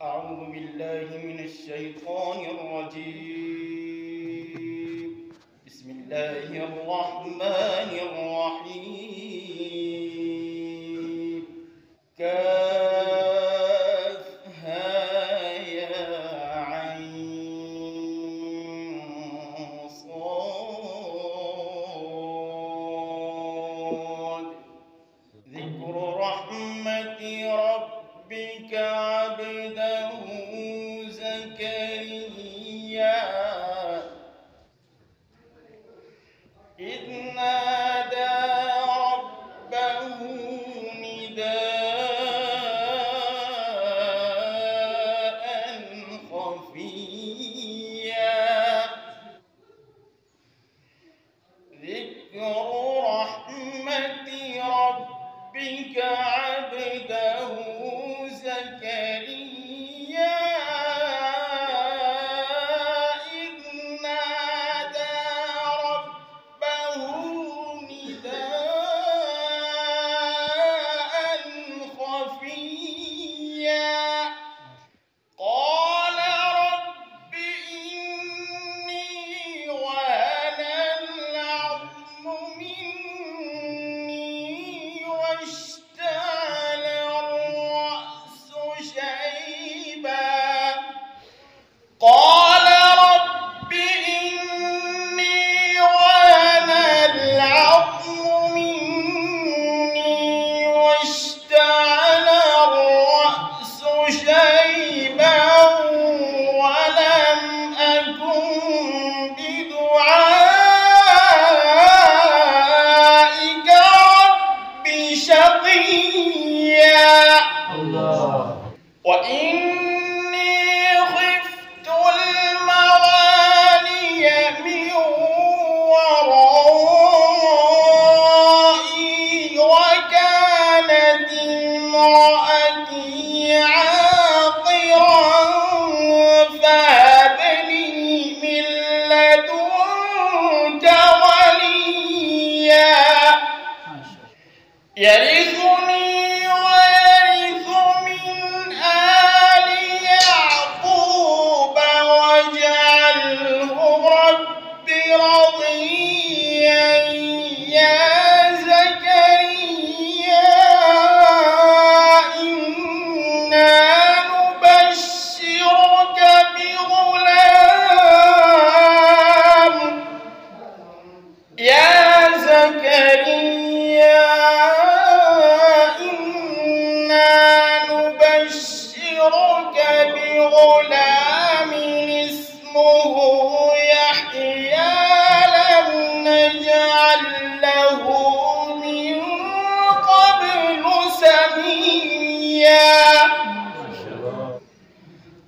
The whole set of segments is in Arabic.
أعوذ بالله من الشيطان الرجيم. بسم الله الرحمن الرحيم. كافها يا عين صاد. ذكر رحمة ربك عبده زكريا إذ نادى ربه نداء خفيا. ذكر رحمة ربك عبده زكريا إذ نادى ربه نداء خفيا. قال رب إني وهن العظم مني واشتعل الرأس شيبا. قال رب إني وهن العظم مني واشتعل الرأس شيبا ولم أكن بدعائك رب شقيا. وإني خفت الموالي من ورائي وكانت امرأتي عاقرا فهب لي من لدنك وليا يرثني ويرث من آل يعقوب واجعله رب رضيا. يا زكريا إنا نبشرك بغلام. يا زكريا إنا نبشرك بغلام اسمه يحيى لم نجعل له من قبل سميا.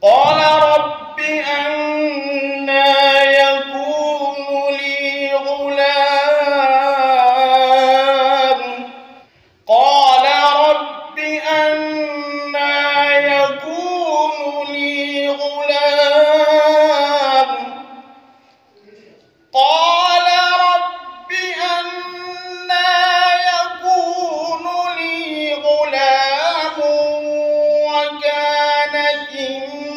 قال رب أنى يكون لي غلام. قال رب أنى يكون لي غلام. قال رب أنى يكون لي غلام وكانت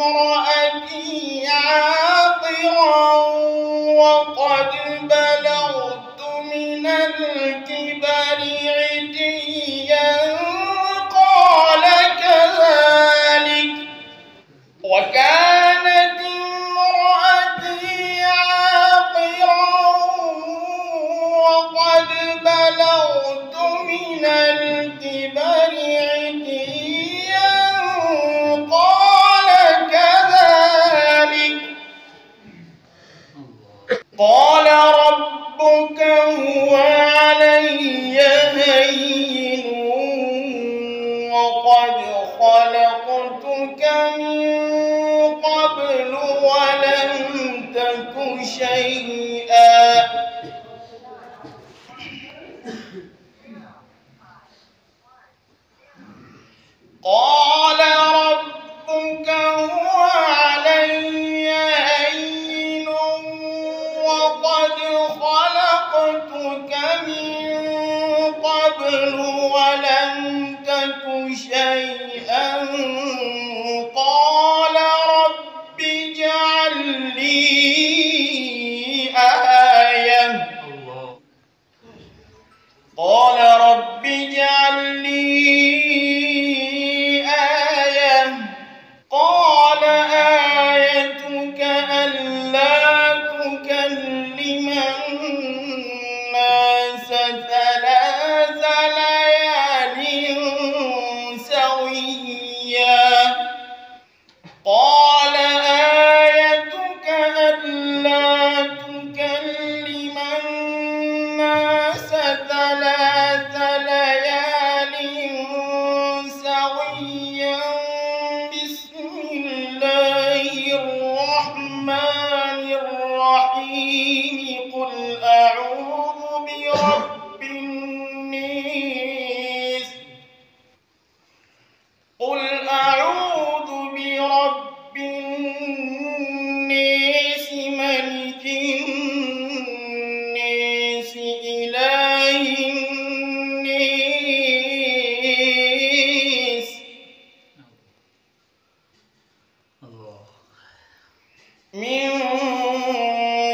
امرأتي عاقرا وقد بلغت من الكبر عتيا. قال كذلك وكانت امرأتي عاقرا وقد بلغت من الكبر عتيا. قال كذلك قال ربك هو علي هين وقد خلقتك من قبل ولم تك شيئا. قال ربك هو علي هين وقد خلقتك من قبل ولم تك شيئا. قال من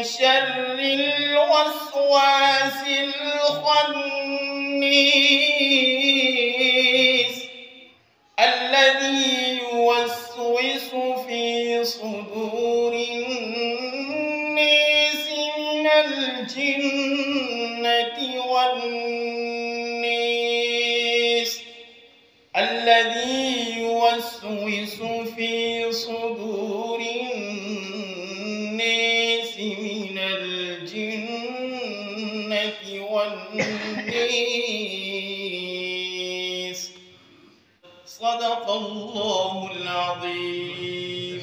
شر الوسواس الخنيس الذي يوسوس في صدور الناس من الجنة والناس الذي يوسوس في صدور الناس من الجنة والناس. صدق الله العظيم.